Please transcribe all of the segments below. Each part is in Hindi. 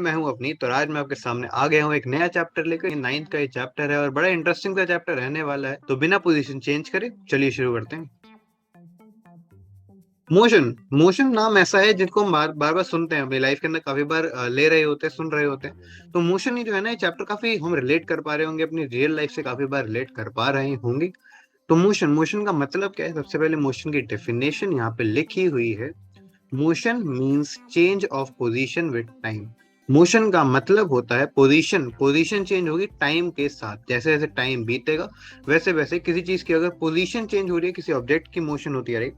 मैं हूं अपनी। तो आज मैं आपके सामने आ गया हूं एक नया चैप्टर लेकर। 9th का ये चैप्टर है और बड़ा इंटरेस्टिंग सा चैप्टर रहने वाला है। तो बिना पोजीशन चेंज करे चलिए शुरू करते हैं। मोशन मोशन नाम ऐसा है जिसको हम बार बार सुनते हैं अपनी लाइफ के अंदर, काफी बार ले रहे होते हैं, सुन रहे होते हैं। तो मोशन ही जो है ना, ये चैप्टर काफी हम रिलेट कर पा रहे होंगे, अपनी रियल लाइफ से काफी बार रिलेट कर पा रहे होंगे। तो मोशन मोशन का मतलब क्या है? सबसे पहले मोशन की डेफिनेशन यहाँ पे लिखी हुई है। Motion means change of position with time. Motion का मतलब होता है पोजीशन। पोजीशन चेंज होगी टाइम के साथ, जैसे जैसे टाइम बीतेगा वैसे वैसे किसी चीज की अगर पोजीशन चेंज हो रही है, किसी ऑब्जेक्ट की मोशन होती है, राइट।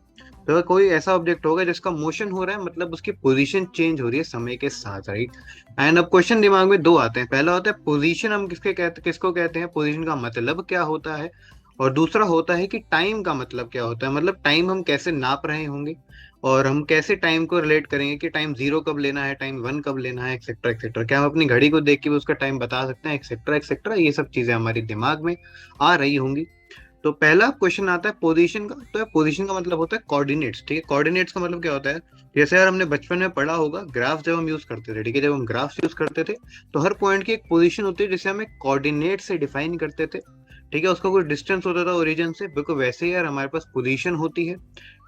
तो अगर कोई ऐसा ऑब्जेक्ट होगा जिसका मोशन हो रहा है, मतलब उसकी पोजीशन चेंज हो रही है समय के साथ, राइट। एंड अब क्वेश्चन दिमाग में दो आते हैं। पहला होता है पोजीशन, हम किसको कहते हैं, पोजीशन का मतलब क्या होता है। और दूसरा होता है कि टाइम का मतलब क्या होता है, मतलब टाइम हम कैसे नाप रहे होंगे और हम कैसे टाइम को रिलेट करेंगे कि टाइम 0 कब लेना है, टाइम 1 कब लेना है, एक्सेट्रा एक्सेट्रा। क्या हम अपनी घड़ी को देख के भी उसका टाइम बता सकते हैं, एक्सेट्रा एक्सेट्रा। ये सब चीजें हमारी दिमाग में आ रही होंगी। तो पहला क्वेश्चन आता है पोजीशन का। तो पोजीशन का मतलब होता है कोऑर्डिनेट्स, ठीक है। कोऑर्डिनेट्स का मतलब क्या होता है? जैसे यार हमने बचपन में पढ़ा होगा, ग्राफ जब हम यूज करते थे, ठीक है, जब हम ग्राफ यूज करते थे तो हर पॉइंट की एक पोजीशन होती है जिसे हमें कोऑर्डिनेट से डिफाइन करते थे, ठीक है। उसका कोई डिस्टेंस होता था ओरिजिन से, बिल्कुल वैसे ही यार हमारे पास पोजीशन होती है,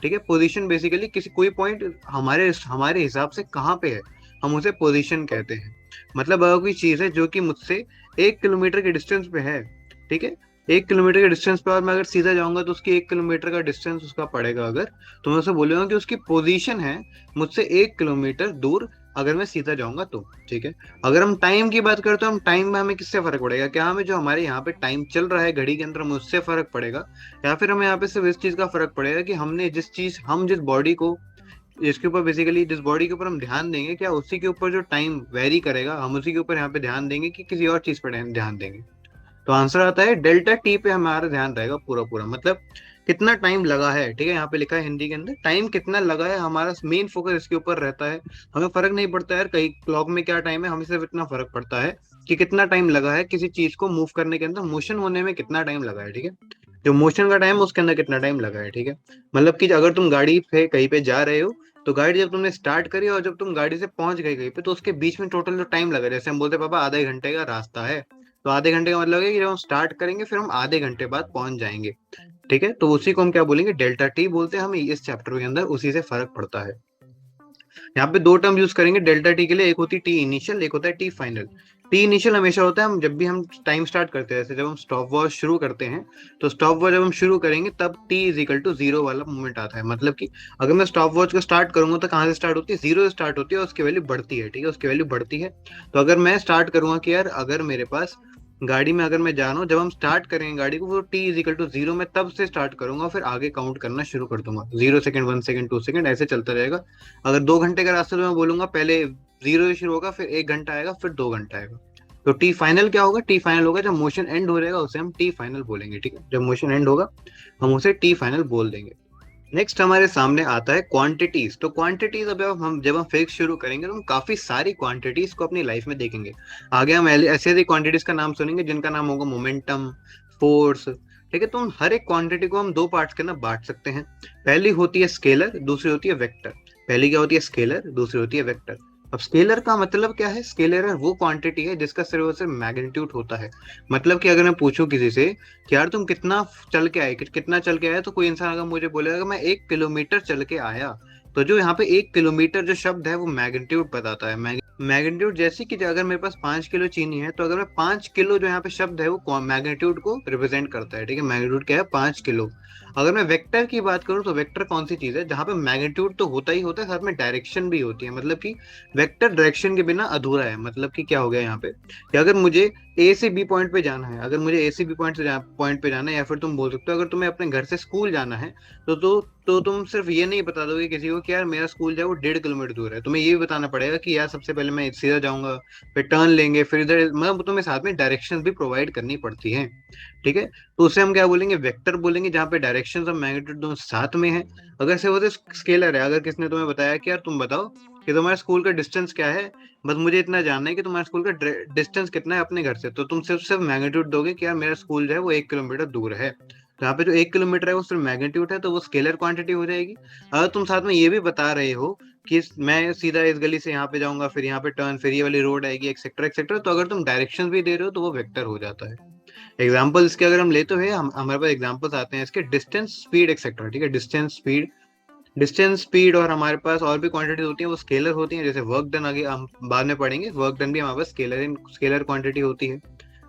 ठीक है। पोजीशन बेसिकली किसी कोई पॉइंट हमारे हमारे हिसाब से कहाँ पे है, हम उसे पोजीशन कहते हैं। मतलब अगर कोई चीज है जो कि मुझसे 1 किलोमीटर के डिस्टेंस पे है, ठीक है, 1 किलोमीटर के डिस्टेंस पे, और मैं अगर सीधा जाऊंगा तो उसकी 1 किलोमीटर का डिस्टेंस उसका पड़ेगा अगर, तो मैं उसे बोलूंगा कि उसकी पोजीशन है मुझसे 1 किलोमीटर दूर, अगर मैं सीधा जाऊंगा तो, ठीक है। अगर हम टाइम की बात करते हैं, हम टाइम में हमें किससे फर्क पड़ेगा? क्या हमें जो हमारे यहाँ पे टाइम चल रहा है घड़ी के अंदर, हमें उससे फर्क पड़ेगा, या फिर हमें यहाँ पे सिर्फ इस चीज का फर्क पड़ेगा कि हमने जिस बॉडी को, जिसके ऊपर बेसिकली जिस बॉडी के ऊपर हम ध्यान देंगे, क्या उसी के ऊपर जो टाइम वेरी करेगा, हम उसी के ऊपर यहाँ पे ध्यान देंगे कि किसी और चीज पर ध्यान देंगे। तो आंसर आता है डेल्टा टी पे हमारा ध्यान रहेगा पूरा पूरा, मतलब कितना टाइम लगा है, ठीक है। यहाँ पे लिखा है हिंदी के अंदर टाइम कितना लगा है, हमारा मेन फोकस इसके ऊपर रहता है। हमें फर्क नहीं पड़ता यार कहीं क्लॉक में क्या टाइम है, हमें सिर्फ इतना फर्क पड़ता है कि कितना टाइम लगा है किसी चीज को मूव करने के अंदर, मोशन होने में कितना टाइम लगा है, ठीक है। जो मोशन का टाइम है उसके अंदर कितना टाइम लगा है, ठीक है। मतलब कि अगर तुम गाड़ी पे कहीं पे जा रहे हो, तो गाड़ी जब तुमने स्टार्ट करी और जब तुम गाड़ी से पहुंच गए कहीं पे, तो उसके बीच में टोटल जो टाइम लगा, जैसे हम बोलते हैं पापा आधे घंटे का रास्ता है, तो आधे घंटे का मतलब है कि जब हम स्टार्ट करेंगे फिर हम आधे घंटे बाद पहुंच जाएंगे, ठीक है। तो उसी को हम क्या बोलेंगे, डेल्टा टी बोलते हैं। हमें इस चैप्टर के अंदर उसी से फर्क पड़ता है। यहाँ पे दो टर्म यूज करेंगे डेल्टा टी के लिए, एक होती है टी इनिशियल, एक होता है टी फाइनल। टी इनिशियल हमेशा होता है हम जब भी हम टाइम स्टार्ट करते हैं, जैसे जब हम स्टॉप वॉच शुरू करते हैं, तो स्टॉप वॉच जब हम शुरू करेंगे तब टी इज इक्वल टू 0 वाला मूवमेंट आता है। मतलब कि अगर मैं स्टॉप वॉच को स्टार्ट करूंगा तो कहाँ से स्टार्ट होती है, 0 से स्टार्ट होती है और उसकी वैल्यू बढ़ती है, ठीक है, उसकी वैल्यू बढ़ती है। तो अगर मैं स्टार्ट करूंगा कि यार अगर मेरे पास गाड़ी में अगर मैं जा रहा हूँ, जब हम स्टार्ट करेंगे गाड़ी को, वो टी इज इक्वल टू 0 मैं तब से स्टार्ट करूंगा, फिर आगे काउंट करना शुरू कर दूंगा, 0 सेकंड, 1 सेकंड, 2 सेकंड, ऐसे चलता रहेगा। अगर 2 घंटे का रास्ता, तो मैं बोलूंगा पहले 0 से शुरू होगा, फिर 1 घंटा आएगा, फिर 2 घंटा आएगा। तो टी फाइनल क्या होगा? टी फाइनल होगा जब मोशन एंड हो जाएगा उसे हम टी फाइनल बोलेंगे, ठीक है। जब मोशन एंड होगा हम उसे टी फाइनल बोल देंगे। नेक्स्ट हमारे सामने आता है क्वांटिटीज। तो क्वांटिटीज अब जब हम फिजिक्स शुरू करेंगे तो हम काफी सारी क्वांटिटीज को अपनी लाइफ में देखेंगे। आगे हम ऐसे ऐसी क्वांटिटीज का नाम सुनेंगे जिनका नाम होगा मोमेंटम, फोर्स, ठीक है। तो हम हर एक क्वांटिटी को हम दो पार्ट्स के अंदर बांट सकते हैं। पहली होती है स्केलर, दूसरी होती है वेक्टर। पहली क्या होती है? स्केलर, दूसरी होती है वेक्टर। अब स्केलर का मतलब क्या है? स्केलर है वो क्वांटिटी है जिसका सिर्फ और सिर्फ मैग्नीट्यूड होता है। मतलब कि अगर मैं पूछूं किसी से कि यार तुम कितना चल के आए, कितना चल के आया, तो कोई इंसान अगर मुझे बोलेगा कि मैं 1 किलोमीटर चल के आया, तो जो यहाँ पे 1 किलोमीटर जो शब्द है वो मैग्नीट्यूड बताता है। मैग्नीट्यूड जैसे कि अगर मेरे पास 5 किलो चीनी है, तो अगर मैं 5 किलो, जो यहाँ पे शब्द है वो मैग्नीट्यूड को रिप्रेजेंट करता है, ठीक है। मैग्नीट्यूड क्या है? 5 किलो। अगर मैं वेक्टर की बात करूं तो वेक्टर कौन सी चीज है जहां पे मैग्नीट्यूड तो होता ही होता है, साथ में डायरेक्शन भी होती है। मतलब कि वेक्टर डायरेक्शन के बिना अधूरा है। मतलब कि क्या हो गया यहाँ पे कि अगर मुझे ए से बी पॉइंट पे जाना है, अगर मुझे ए से बी पॉइंट पे जाना है, या फिर तुम बोल सकते हो अगर तुम्हें अपने घर से स्कूल जाना है, तो तुम सिर्फ ये नहीं बता दोगे किसी को कि यार मेरा स्कूल जो है वो 1.5 किलोमीटर दूर है। तुम्हें ये भी बताना पड़ेगा कि यार सबसे पहले मैं सीधा जाऊंगा, फिर टर्न लेंगे, फिर इधर, मतलब तुम्हें साथ में डायरेक्शन भी प्रोवाइड करनी पड़ती है, ठीक है। तो उसे हम क्या बोलेंगे? वेक्टर बोलेंगे, जहाँ पे डायरेक्शन और मैग्नीट्यूड दोनों साथ में है। अगर से वो स्केलर है, अगर किसने तुम्हें बताया कि यार तुम बताओ कि तुम्हारे स्कूल का डिस्टेंस क्या है, बस मुझे इतना जानना है कि तुम्हारे स्कूल का डिस्टेंस कितना है अपने घर से, तो तुम सिर्फ सिर्फ मैग्नीट्यूड दोगे कि यार मेरा स्कूल जो है वो 1 किलोमीटर दूर है। तो यहाँ पे जो 1 किलोमीटर है वो सिर्फ मैग्नीट्यूड है, तो वो स्केलर क्वांटिटी हो जाएगी। अगर तुम साथ में ये भी बता रहे हो कि मैं सीधा इस गली से यहाँ पे जाऊंगा, फिर यहाँ पे टर्न, फिर ये वाली रोड आएगी, एक्सेट्रा एक्सेट्रा, तो अगर तुम डायरेक्शन भी दे रहे हो तो वो वेक्टर हो जाता है। एग्जाम्पल इसके अगर हम लेते हैं, हमारे पास एग्जाम्पल्स आते हैं इसके, डिस्टेंस, स्पीड, एक्सेट्रा, ठीक है। डिस्टेंस स्पीड और हमारे पास और भी क्वांटिटी होती है, वो स्केलर होती है। जैसे वर्क डन आगे हम बाद में पढ़ेंगे, वर्क डन भी हमारे पास स्केलर क्वांटिटी होती है।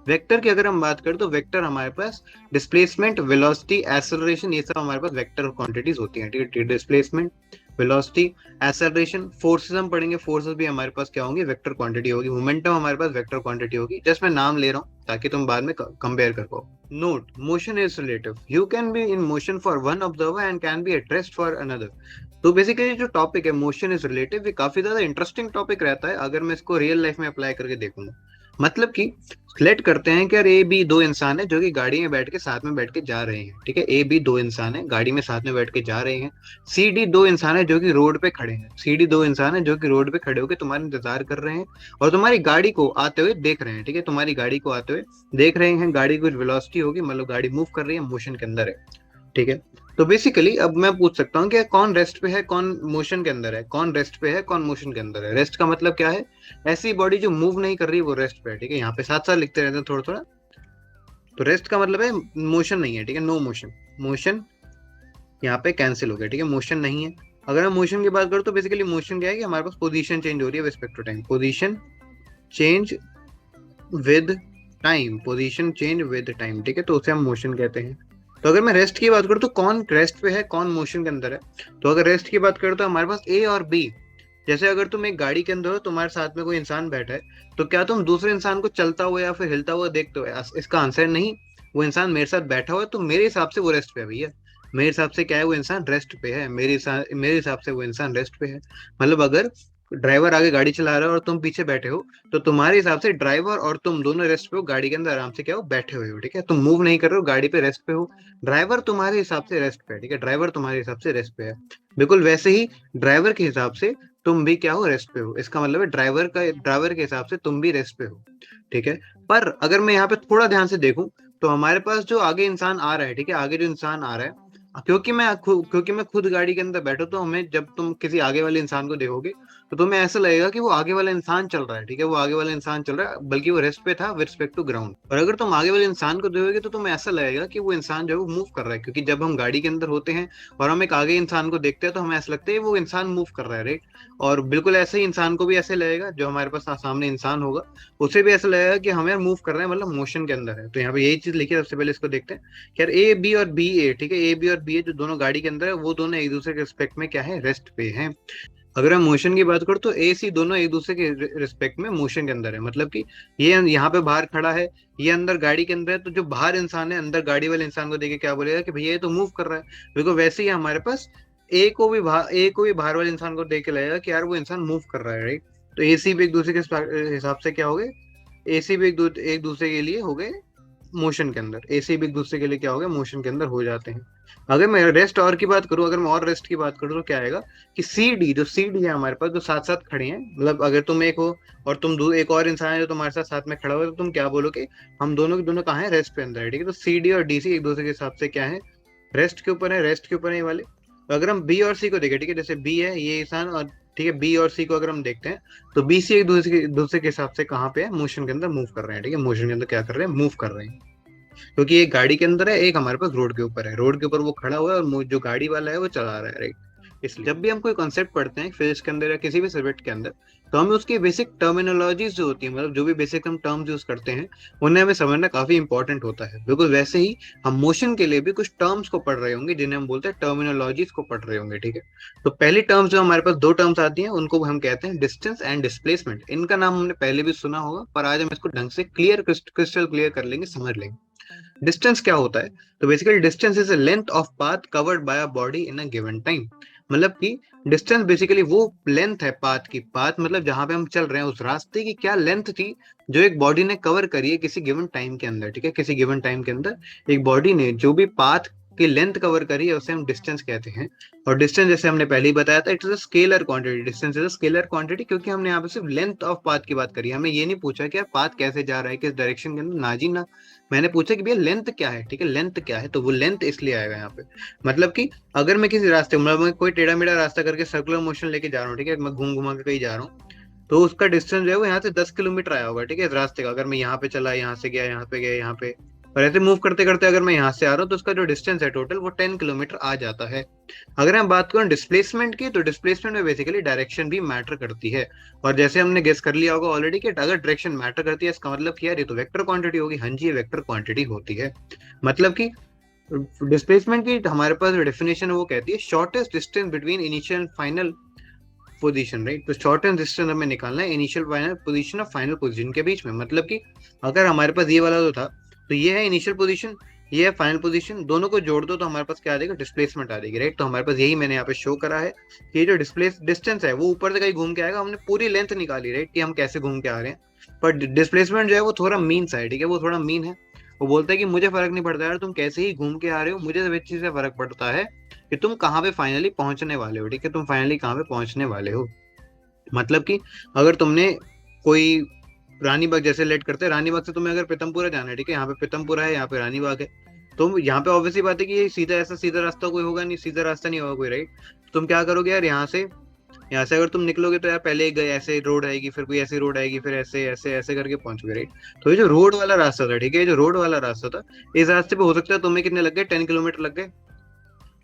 वेक्टर की अगर हम बात करें तो वेक्टर हमारे पास डिस्प्लेसमेंट, वेलोसिटी, एक्सेलरेशन, ये सब हमारे पास वेक्टर क्वांटिटीज होती हैं, ठीक है। डिस्प्लेसमेंट, वेलोसिटी, एक्सेलरेशन, फोर्सेस हम पढ़ेंगे, फोर्सेस भी हमारे पास क्या होंगे, वेक्टर क्वांटिटी होगी। मोमेंटम हमारे पास वेक्टर क्वांटिटी होगी। जस्ट मैं नाम ले रहा हूँ ताकि तुम बाद में कंपेयर कर पाओ। Note, motion is relative, you can be in motion for one observer and can be at rest for another. तो बेसिकली जो टॉपिक है मोशन इज रिलेटिव, ये काफी ज्यादा इंटरेस्टिंग टॉपिक रहता है अगर मैं इसको रियल लाइफ में अप्लाई करके देखूंगा। मतलब कि लेट करते हैं कि यार ए बी दो इंसान है जो कि गाड़ी में बैठ के साथ में बैठ के जा रहे हैं, ठीक है। ए बी दो इंसान है गाड़ी में साथ में बैठ के जा रहे हैं। सी डी दो इंसान है जो कि रोड पे खड़े हैं। सी डी दो इंसान है जो कि रोड पे खड़े होकर तुम्हारा इंतजार कर रहे हैं और तुम्हारी गाड़ी को आते हुए देख रहे हैं, ठीक है। तुम्हारी गाड़ी को आते हुए देख रहे हैं। गाड़ी कुछ वेलोसिटी होगी, मतलब गाड़ी मूव कर रही है, मोशन के अंदर है, ठीक है। तो बेसिकली अब मैं पूछ सकता हूँ कि कौन रेस्ट पे है, कौन मोशन के अंदर है, कौन रेस्ट पे है, कौन मोशन के अंदर है। रेस्ट का मतलब क्या है, ऐसी बॉडी जो मूव नहीं कर रही वो रेस्ट पे है, ठीक है। यहाँ पे साथ साथ लिखते रहते हैं थोड़ा थोड़ा। तो रेस्ट का मतलब है मोशन नहीं है, ठीक है, नो मोशन। मोशन यहाँ पे कैंसिल हो गया, ठीक है, मोशन नहीं है। अगर हम मोशन की बात करें तो बेसिकली मोशन क्या है कि हमारे पास पोजीशन चेंज हो रही है respect to time, position change with time, position change with time, ठीक है। तो उसे हम मोशन कहते हैं। तो अगर मैं रेस्ट की बात करूँ तो कौन रेस्ट पे है, कौन मोशन के अंदर है। तो अगर रेस्ट की बात करूँ तो हमारे पास ए और बी। जैसे अगर तुम एक गाड़ी के अंदर हो, तुम्हारे साथ में कोई इंसान बैठा है, तो क्या तुम दूसरे इंसान को चलता हुआ या फिर हिलता हुआ देखते हो? इसका आंसर नहीं। वो इंसान मेरे साथ बैठा हुआ है तो मेरे हिसाब से वो रेस्ट पे है भैया। मेरे हिसाब से क्या है, वो इंसान रेस्ट पे है। मेरे हिसाब से वो इंसान रेस्ट पे है। मतलब अगर ड्राइवर आगे गाड़ी चला रहा है और तुम पीछे बैठे हो, तो तुम्हारे हिसाब से ड्राइवर और तुम दोनों रेस्ट पे हो, गाड़ी के अंदर आराम से क्या हो, बैठे हुए हो, ठीक है। तुम मूव नहीं कर रहे हो, गाड़ी पे रेस्ट पे हो। ड्राइवर तुम्हारे हिसाब से रेस्ट पे है, ठीक है। ड्राइवर तुम्हारे हिसाब से रेस्ट पे है। बिल्कुल वैसे ही ड्राइवर के हिसाब से तुम भी क्या हो, रेस्ट पे हो। इसका मतलब है ड्राइवर के हिसाब से तुम भी रेस्ट पे हो, ठीक है। पर अगर मैं यहाँ पे थोड़ा ध्यान से देखूं तो हमारे पास जो आगे इंसान आ रहा है, ठीक है, आगे जो इंसान आ रहा है, क्योंकि मैं खुद गाड़ी के अंदर बैठा, तो हमें जब तुम किसी आगे वाले इंसान को देखोगे तो तुम्हें ऐसा लगेगा कि वो आगे वाला इंसान चल रहा है, ठीक है। वो आगे वाला इंसान चल रहा है, बल्कि वो रेस्ट पे था विद रिस्पेक्ट टू ग्राउंड। और अगर तुम आगे वाले इंसान को देखोगे तो तुम्हें ऐसा लगेगा कि वो इंसान जो है वो मूव कर रहा है, क्योंकि जब हम गाड़ी के अंदर होते हैं और हम एक आगे इंसान को देखते हैं तो हमें ऐसा लगता है वो इंसान मूव कर रहा है, राइट। और बिल्कुल ऐसे ही इंसान को भी ऐसे लगेगा, जो हमारे पास सामने इंसान होगा उसे भी ऐसा लगेगा कि हमें मूव कर रहे हैं, मतलब मोशन के अंदर है। तो यहाँ पे यही चीज लिखी है। सबसे पहले इसको देखते हैं कि यार ए बी और बी ए, ठीक है, ए बी और बी ए जो दोनों गाड़ी के अंदर है, वो दोनों एक दूसरे के रिस्पेक्ट में क्या है, रेस्ट पे हैं। अगर हम मोशन की बात करें तो ए सी दोनों एक दूसरे के रिस्पेक्ट में मोशन के अंदर है। मतलब कि ये यहाँ पे बाहर खड़ा है, ये अंदर गाड़ी के अंदर है, तो जो बाहर इंसान है अंदर गाड़ी वाले इंसान को देखे क्या बोलेगा कि भैया ये तो मूव कर रहा है। बिल्कुल वैसे ही हमारे पास ए को भी बाहर वाले इंसान को देख के लगेगा कि यार वो इंसान मूव कर रहा है, राइट। तो ए सी भी एक दूसरे के हिसाब से क्या हो गए, एसी भी एक दूसरे के लिए हो गए मोशन के अंदर। एसी भी एक दूसरे के लिए क्या हो गया, मोशन के अंदर हो जाते हैं। अगर मैं रेस्ट और की बात करूं, अगर मैं और रेस्ट की बात करूं तो क्या आएगा कि सी डी है हमारे पास, जो साथ साथ खड़े हैं। मतलब अगर तुम एक हो और एक और इंसान है जो तुम्हारे साथ साथ में खड़ा हुआ है, तो तुम क्या बोलोगे, हम दोनों के दोनों कहाँ है, रेस्ट पे अंदर है, ठीक है। तो सी डी और डी सी एक दूसरे के हिसाब से क्या है, रेस्ट के ऊपर है, रेस्ट के ऊपर है ये वाले। तो अगर हम बी और सी को देखें, ठीक है, जैसे बी है ये इंसान, और ठीक है बी और सी को अगर हम देखते हैं तो बी सी एक दूसरे के हिसाब से कहाँ पे है, मोशन के अंदर मूव कर रहे हैं, ठीक है। मोशन के अंदर क्या कर रहे हैं, मूव कर रहे हैं। क्योंकि एक गाड़ी के अंदर है, एक हमारे पास रोड के ऊपर है। रोड के ऊपर वो खड़ा हुआ है और जो गाड़ी वाला है वो चला रहा है, राइट। इसलिए जब भी हम कोई कॉन्सेप्ट पढ़ते हैं फिजिक्स के अंदर या किसी भी सब्जेक्ट के अंदर, तो हमें उसकी बेसिक टर्मिनोलॉजीज जो होती है, मतलब जो भी बेसिक हम टर्म्स यूज करते हैं, उन्हें हमें समझना काफी इंपॉर्टेंट होता है। बिल्कुल वैसे ही हम मोशन के लिए भी कुछ टर्म्स को पढ़ रहे होंगे जिन्हें हम बोलते हैं टर्मिनोलॉजीज को पढ़ रहे होंगे, ठीक है। तो पहली टर्म्स जो हमारे पास दो टर्म्स आती हैं उनको हम कहते हैं डिस्टेंस एंड डिस्प्लेसमेंट। इनका नाम हमने पहले भी सुना होगा, पर आज हम इसको ढंग से क्रिस्टल क्लियर कर लेंगे, समझ लेंगे। डिस्टेंस क्या होता है, तो basically distance is a length of path covered by a body in a given time. मतलब कि डिस्टेंस बेसिकली वो लेंथ है पाथ की, पाथ मतलब जहां पे हम चल रहे हैं उस रास्ते की क्या लेंथ थी जो एक बॉडी ने कवर करी है किसी गिवन टाइम के अंदर, ठीक है। किसी गिवन टाइम के अंदर एक बॉडी ने जो भी पाथ की लेंथ कवर करी है उसे हम डिस्टेंस कहते हैं। और डिस्टेंस जैसे हमने पहले ही बताया था, it is a scalar quantity. Distance is a scalar quantity, क्योंकि हमने यहाँ पे सिर्फ लेंथ ऑफ पाथ की बात करी है। हमें ये नहीं पूछा कि यार पाथ कैसे जा रहा है, किस डायरेक्शन के अंदर, ना जी ना। मैंने पूछा कि भैया लेंथ क्या है, ठीक है, लेंथ क्या है, तो वो लेंथ इसलिए आएगा यहाँ पे। मतलब कि अगर मैं किसी रास्ते, मतलब मैं कोई टेढ़ा मेढ़ा रास्ता करके सर्कुलर मोशन लेके जा रहा हूँ, ठीक है, मैं घूम घुमा के कहीं जा रहा हूँ, तो उसका डिस्टेंस जो है वो यहाँ से 10 किलोमीटर आया होगा, ठीक है, इस रास्ते का। अगर मैं यहाँ पे चला, यहाँ से गया, यहाँ पे गया, यहाँ पे, और ऐसे मूव करते करते अगर मैं यहाँ से आ रहा हूँ, तो उसका जो डिस्टेंस है टोटल वो 10 किलोमीटर आ जाता है। अगर हम बात करें डिस्प्लेसमेंट की, तो डिस्प्लेसमेंट में बेसिकली डायरेक्शन भी मैटर करती है। और जैसे हमने गेस कर लिया होगा ऑलरेडी कि अगर डायरेक्शन मैटर करती है, इसका मतलब कि यार ये तो वेक्टर क्वांटिटी होगी। हाँ जी, ये वेक्टर क्वांटिटी होती है। मतलब कि डिस्प्लेसमेंट की हमारे पास डेफिनेशन वो कहती है shortest distance between initial and final position, right. तो शॉर्टेस्ट डिस्टेंस हमें निकालना है इनिशियल फाइनल पोजीशन और फाइनल पोजीशन के बीच में। मतलब कि अगर हमारे पास ये वाला जो था, तो ये है इनिशियल पोजीशन, ये है फाइनल पोजीशन, दोनों को जोड़ दो तो हमारे पास क्या आ जाएगा, डिस्प्लेसमेंट आ जाएगी, राइट। तो हमारे पास यही मैंने यहाँ पे शो करा है कि ये जो डिस्प्लेस डिस्टेंस है वो ऊपर से कहीं घूम के आएगा। हमने पूरी लेंथ निकाली, राइट, कि हम कैसे घूम के आ रहे हैं, पर डिस्प्लेसमेंट जो है वो थोड़ा मीन सा है, ठीक है, वो थोड़ा मीन है। वो बोलता है कि मुझे फर्क नहीं पड़ता यार तुम कैसे ही घूम के आ रहे हो, मुझे तो एक चीज से फर्क पड़ता है कि तुम कहाँ पे फाइनली पहुंचने वाले हो, ठीक है, तुम फाइनली कहाँ पे पहुंचने वाले हो। मतलब कि अगर तुमने कोई रानी बाग, जैसे लेट करते हैं रानी बाग से तुम्हें अगर पीतमपुरा जाना है, ठीक है, यहाँ पे पीतमपुरा है, यहाँ पे रानी बाग है, तो यहाँ पे ऑब्वियसली बात है कि ये सीधा, ऐसा सीधा रास्ता कोई होगा नहीं, सीधा रास्ता नहीं होगा कोई, राइट। तुम क्या करोगे यार, यहाँ से अगर तुम निकलोगे तो यार पहले गए ऐसे रोड आएगी, फिर कोई ऐसी रोड आएगी, फिर ऐसे ऐसे ऐसे करके पहुंचोगे, राइट। तो ये जो रोड वाला रास्ता था, ठीक है, ये जो रोड वाला रास्ता था, इस रास्ते पे हो सकता है तुम्हें कितने लग गए, 10 किलोमीटर लग गए।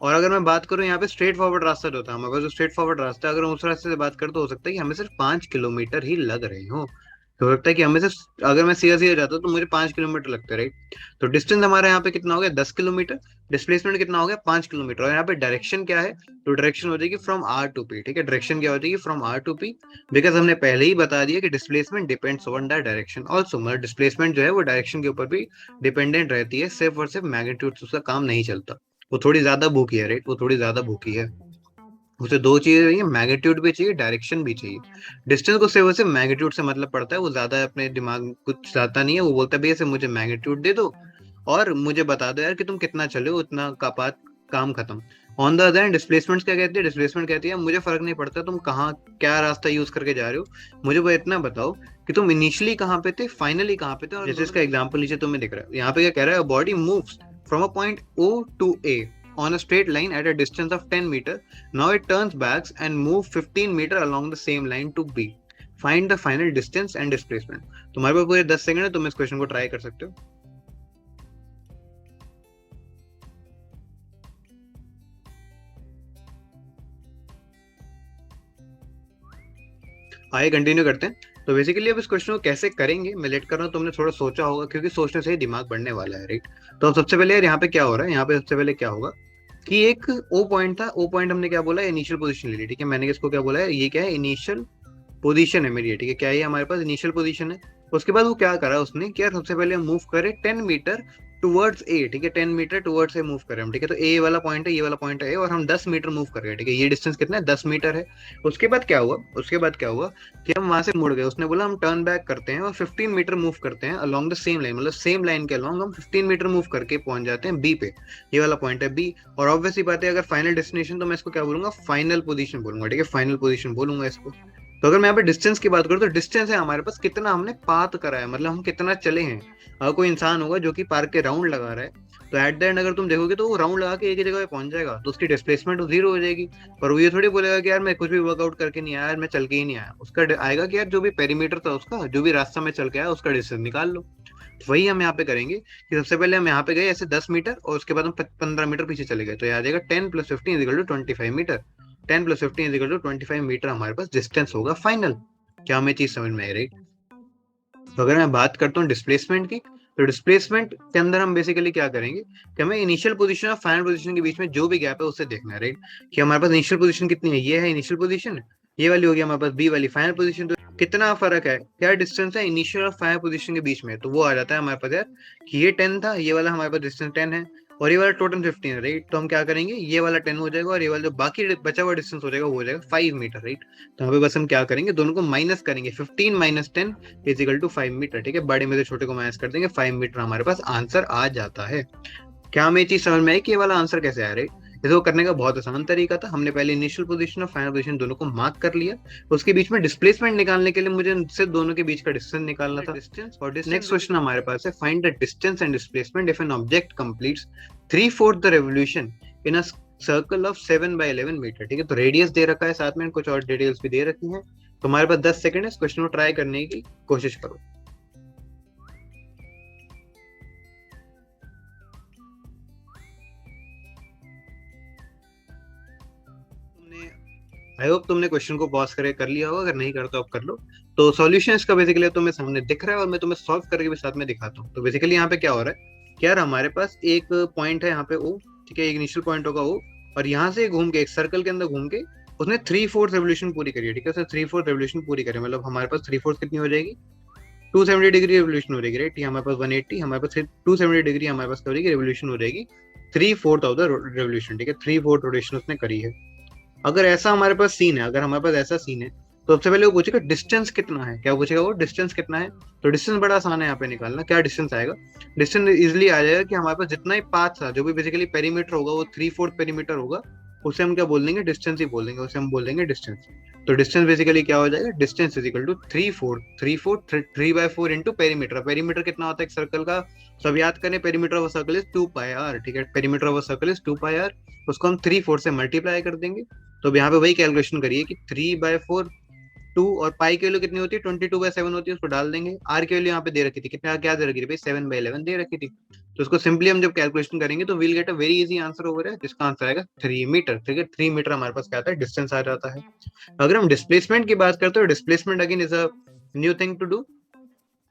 और अगर मैं बात करूँ यहाँ पे स्ट्रेट फॉरवर्ड रास्ता जो था हमारे पास, जो स्ट्रेट फॉरवर्ड रास्ता है, अगर हम उस रास्ते से बात करें तो हो सकता है कि हमें सिर्फ 5 किलोमीटर ही लग रहे हो। तो हो सकता है कि हमें सिर्फ, अगर मैं सीधा सीधा जाता तो मुझे 5 किलोमीटर लगते, राइट। तो डिस्टेंस हमारे यहाँ पे कितना हो गया, 10 किलोमीटर। डिस्प्लेसमेंट कितना हो गया, 5 किलोमीटर। और यहाँ पे डायरेक्शन क्या है, तो डायरेक्शन हो जाएगी फ्रॉम आर टू पी, ठीक है, डायरेक्शन क्या हो जाएगी, from R to P. Because हमने पहले ही बता दिया कि displacement depends on the direction also, मतलब डिस्प्लेसमेंट जो है वो डायरेक्शन के ऊपर भी डिपेंडेंट रहती है, सिर्फ और सिर्फ मैग्नीट्यूड से उसका काम नहीं चलता। वो थोड़ी ज्यादा भूखी है, राइट, वो थोड़ी ज्यादा भूखी है। उसे दो चीजें चाहिए, मैग्नीट्यूड भी चाहिए, डायरेक्शन भी चाहिए। डिस्टेंस को सिर्फ से मैग्नीट्यूड से मतलब पड़ता है, वो ज्यादा अपने दिमाग कुछ जाता नहीं है। वो बोलता है भैया से मुझे मैग्नीट्यूड दे दो और मुझे बता दो यार कि तुम कितना चले हो, उतना का बात, काम खत्म। On the other hand displacement क्या कहती है, डिस्प्लेसमेंट कहती है मुझे फर्क नहीं पड़ता तुम कहाँ क्या रास्ता यूज करके जा रहे हो, मुझे वो इतना बताओ कि तुम इनिशियली कहाँ पे थे, फाइनली कहाँ पे थे। और जैसे इसका एग्जांपल नीचे तुम्हें दिख रहा है, यहाँ पे क्या कह रहा है, body moves from a point O to A on a straight line at a distance of 10 meter. Now it turns back and move 15 meter along the same line to B. Find the final distance and displacement. तुम्हारे पास पूरे 10 सेकंड है, तुम इस क्वेश्चन को ट्राई कर सकते हो। आइए कंटिन्यू करते हैं। तो बेसिकली अब इस क्वेश्चन को कैसे करेंगे मैं लेट कर रहा हूँ, तुमने थोड़ा सोचा होगा क्योंकि सोचने से ही दिमाग बढ़ने वाला है, राइट। तो अब सबसे पहले यार यहाँ पे क्या हो रहा है, यहाँ पे सबसे पहले क्या होगा कि एक ओ पॉइंट था, ओ पॉइंट हमने क्या बोला, इनिशियल पोजीशन ले ली, ठीक है। मैंने इसको क्या बोला है, ये क्या है, इनिशियल पोजीशन है मेरी, ठीक है, क्या है हमारे पास इनिशियल पोजीशन है। उसके बाद वो क्या करा उसने, क्या सबसे पहले मूव करे 10 मीटर टुवर्ड्स ए, ठीक है, 10 मीटर टुवर्ड्स ए मूव करें हम, ठीक है। तो ए वाला पॉइंट है, ये वाला पॉइंट है, और हम 10 मीटर मूव कर रहे हैं, ठीक है। ये डिस्टेंस कितना है, 10 मीटर है। उसके बाद क्या हुआ, उसके बाद क्या हुआ कि हम वहां से मुड़ गए। उसने बोला हम टर्न बैक करते हैं और 15 मीटर मूव करते हैं अलॉन्ग द सेम लाइन, मतलब सेम लाइन के अलॉन्ग हम 15 मीटर मूव करके पहुंच जाते हैं बी पे। ये वाला पॉइंट है बी। और ऑब्वियसली बात है, अगर फाइनल डेस्टिनेशन तो मैं इसको क्या बोलूंगा, फाइनल पोजीशन बोलूंगा, ठीक है, फाइनल पोजीशन बोलूंगा इसको। तो अगर मैं यहाँ पे डिस्टेंस की बात करूँ तो डिस्टेंस है हमारे पास कितना हमने पाथ करा है, मतलब हम कितना चले हैं। अगर कोई इंसान होगा जो कि पार्क के राउंड लगा रहा है, तो एट द एंड अगर तुम देखोगे तो वो राउंड लगा के एक ही जगह पे पहुंच जाएगा, तो उसकी डिस्प्लेसमेंट जीरो हो जाएगी। पर वो ये थोड़ी बोलेगा कि यार मैं कुछ भी वर्कआउट करके नहीं आया यार, मैं चल के ही नहीं आया। उसका आएगा कि यार जो भी पेरीमीटर था उसका, जो भी रास्ता में चल के आया उसका डिस्टेंस निकाल लो। तो वही हम यहाँ पे करेंगे कि सबसे पहले हम यहाँ पे गए ऐसे 10 मीटर, और उसके बाद हम 15 मीटर पीछे चले गए, तो यहाँ आ जाएगा 10 + 15 = 25 मीटर। 10 + 15 = 25 मीटर हमारे पास डिस्टेंस होगा फाइनल। क्या हमें चीज समझ में आई, राइट। तो अगर मैं बात करता हूँ डिस्प्लेसमेंट की, तो डिस्प्लेसमेंट के अंदर हम बेसिकली क्या करेंगे कि हमें इनिशियल पोजीशन और फाइनल पोजीशन के बीच में जो भी गैप है उसे देखना है, राइट। कि हमारे पास इनिशियल पोजीशन कितनी है, ये है इनिशियल पोजीशन, ये वाली होगी हमारे पास बी वाली फाइनल पोजीशन। तो कितना फर्क है, क्या डिस्टेंस है इनिशियल और फाइनल पोजीशन के बीच में, तो वो आ जाता है हमारे पास यार कि ये 10 था, ये वाला हमारे पास डिस्टेंस 10 है, और ये वाला टोटल 15 है, राइट। तो हम क्या करेंगे, ये वाला 10 हो जाएगा और ये वाला जो बाकी बचा हुआ डिस्टेंस हो जाएगा वो हो जाएगा 5 मीटर, राइट। तो यहाँ पे बस हम क्या करेंगे, दोनों को माइनस करेंगे, 15 - 10 = 5 मीटर, ठीक है। बड़े में से छोटे को माइनस कर देंगे, 5 मीटर हमारे पास आंसर आ जाता है। क्या हमें ये चीज समझ में आई कि ये वाला आंसर कैसे आ रहा है? इसको करने का बहुत आसान तरीका था। हमने पहले इनिशियल पोजीशन और फाइनल पोजीशन दोनों को मार्क कर लिया। उसके बीच में डिस्प्लेसमेंट निकालने के लिए मुझे सिर्फ दोनों के बीच का डिस्टेंस निकालना था। डिस्टेंस और नेक्स्ट क्वेश्चन हमारे पास है, find the distance and displacement if an object completes 3/4 the revolution in a circle of 7/11 metre. ठीक है, तो रेडियस दे रखा है, साथ में कुछ और डिटेल्स भी दे रखी हैं। तो हमारे पास 10 सेकंड है, इस क्वेश्चन को ट्राई करने की कोशिश करो। आई होप तुमने क्वेश्चन को पॉज करे कर लिया होगा, अगर नहीं करते अब कर लो। तो सॉल्यूशन इसका बेसिकली तुम्हें सामने दिख रहा है और मैं तुम्हें सॉल्व करके भी साथ में दिखाता हूँ। तो बेसिकली यहाँ पे क्या हो रहा है कि यार हमारे पास एक पॉइंट है यहाँ पे ओ, ठीक है, एक इनिशियल पॉइंट होगा ओ, और यहाँ से घूम के एक सर्कल के अंदर घूम के उसने 3/4 रेवोल्यूशन पूरी करी है। ठीक है, उसने 3/4 रेवोल्यूशन पूरी करी, मतलब हमारे पास 3/4 कितनी हो जाएगी, 270 डिग्री रेवोल्यूशन हो जाएगी, राइट। हमारे पास 180, हमारे पास 270 डिग्री हमारे पास क्या हो जाएगी, रेवोल्यूशन हो जाएगी, 3/4 ऑफ द रेवोल्यूशन। ठीक है, 3/4 रोटेशन उसने करी है। अगर ऐसा हमारे पास सीन है, अगर हमारे पास ऐसा सीन है, तो सबसे पहले वो पूछेगा डिस्टेंस कितना है। क्या पूछेगा वो, डिस्टेंस कितना है। तो डिस्टेंस बड़ा आसान है यहाँ पे निकालना। क्या डिस्टेंस आएगा, डिस्टेंस इजिली आ जाएगा कि हमारे पास जितना ही पाथ था, जो भी बेसिकली पेरीमीटर होगा वो 3/4 पेरीमीटर होगा, उसे हम क्या बोल देंगे, डिस्टेंस ही बोल देंगे, उसे हम बोल देंगे डिस्टेंस। तो डिस्टेंस बेसिकली क्या हो जाएगा, distance is equal to 3/4 into perimeter. Perimeter कितना होता है एक सर्कल का, सब याद करें, perimeter of circle is 2πr। ठीक है, perimeter of circle is 2πr, उसको हम 3/4 से मल्टीप्लाई कर देंगे। तो अब यहाँ पे वही कैलकुलेशन करिए कि 3/4 2, और पाई की वैल्यू कितनी होती है, 22/7 होती है, उसको डाल देंगे। आर की वैल्यू यहाँ पे दे रखी थी, कितना क्या दे रखी थी भाई, 7/11 दे रखी थी। तो उसको सिंपली हम जब कैलकुलेशन करेंगे तो we'll get a very easy answer over है, जिसका आंसर आएगा 3 मीटर। ठीक है, 3 मीटर हमारे पास क्या आता है, डिस्टेंस आ जाता है। अगर हम डिस्प्लेसमेंट की बात करते हैं, displacement again is a new thing to do.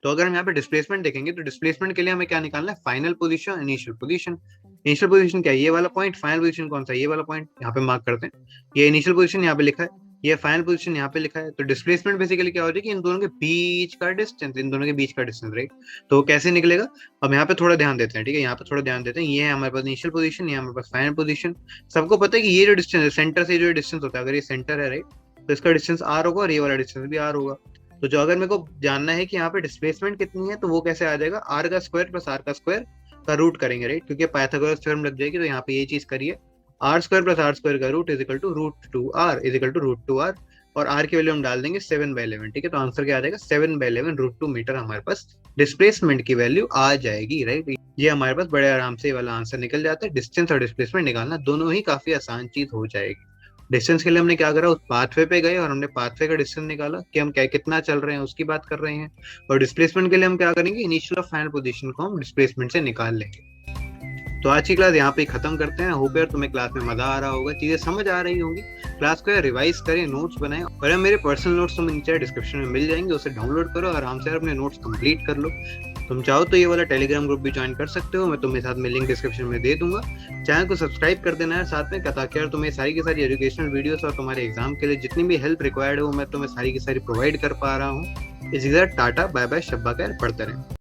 तो अगर हम यहाँ पे डिस्प्लेसमेंट देखेंगे तो डिस्प्लेसमेंट के लिए हमें क्या निकालना है, final position, initial position. Initial position क्या है, ये वाला पॉइंट। फाइनल पोजीशन कौन सा है, ये वाला पॉइंट। यहाँ पे मार्क करते हैं, ये इनिशियल पोजीशन यहाँ पे लिखा है, ये फाइनल पोजीशन यहाँ पे लिखा है। तो डिस्प्लेसमेंट बेसिकली क्या हो जाएगी, इन दोनों के बीच का डिस्टेंस, इन दोनों के बीच का डिस्टेंस, राइट। तो कैसे निकलेगा, अब यहाँ पे थोड़ा ध्यान देते हैं। ठीक है, यहाँ पे थोड़ा ध्यान देते हैं, ये है हमारे पास इनिशियल पोजीशन, ये हमारे पास फाइनल पोजीशन। सबको पता है कि ये जो डिस्टेंस है, सेंटर से जो डिस्टेंस होता है, अगर ये सेंटर है, राइट, तो इसका डिस्टेंस आर होगा और ये वाला डिस्टेंस भी आर होगा। तो जो अगर मेरे को जानना है कि यहाँ पे डिस्प्लेसमेंट कितनी है, तो वो कैसे आ जाएगा, आर का स्क्वायर प्लस आर का स्क्वायर का रूट करेंगे, राइट, क्योंकि पाइथागोरस थ्योरम लग जाएगी। तो यहाँ पे ये चीज करिए, r square plus r square का root is equal to √2r is equal to √2r, और आर की वैल्यू हम डाल देंगे 7/11। ठीक है, तो आंसर क्या आ जाएगा, 7/11 √2 मीटर हमारे पास डिस्प्लेसमेंट की वैल्यू आ जाएगी, राइट। ये हमारे पास बड़े आराम से वाला आंसर निकल जाता है। डिस्टेंस और डिस्प्लेसमेंट निकालना दोनों ही काफी आसान चीज हो जाएगी। डिस्टेंस के लिए हमने क्या करा, उस पाथवे पे गए और हमने पाथवे का डिस्टेंस निकाला कि हम क्या कितना चल रहे हैं उसकी बात कर रहे हैं। और डिस्प्लेसमेंट के लिए हम क्या करेंगे, इनिशियल और फाइनल पोजीशन को हम डिस्प्लेसमेंट से निकाल लेंगे। तो आज की क्लास यहाँ पे खत्म करते हैं। होप यार तुम्हें क्लास में मजा आ रहा होगा, चीजें समझ आ रही होंगी। क्लास को यार रिवाइज करें, नोट्स बनाएं, और यार मेरे पर्सनल नोट्स तुम्हें नीचे डिस्क्रिप्शन में मिल जाएंगे, उसे डाउनलोड करो, आराम से यार अपने नोट्स कंप्लीट कर लो। तुम चाहो तो ये वाला टेलीग्राम ग्रुप भी ज्वाइन कर सकते हो, मैं तुम्हें साथ में लिंक डिस्क्रिप्शन में दे दूंगा। चैनल को सब्सक्राइब कर देना है साथ में, ताकि यार तुम्हें सारी की सारी एजुकेशनल वीडियोस और तुम्हारे एग्जाम के लिए जितनी भी हेल्प रिक्वायर्ड है वो मैं तुम्हें सारी की सारी प्रोवाइड कर पा रहा हूँ। इसी तरह टाटा बाय बाय, शब्बा खैर, पढ़ते रहें।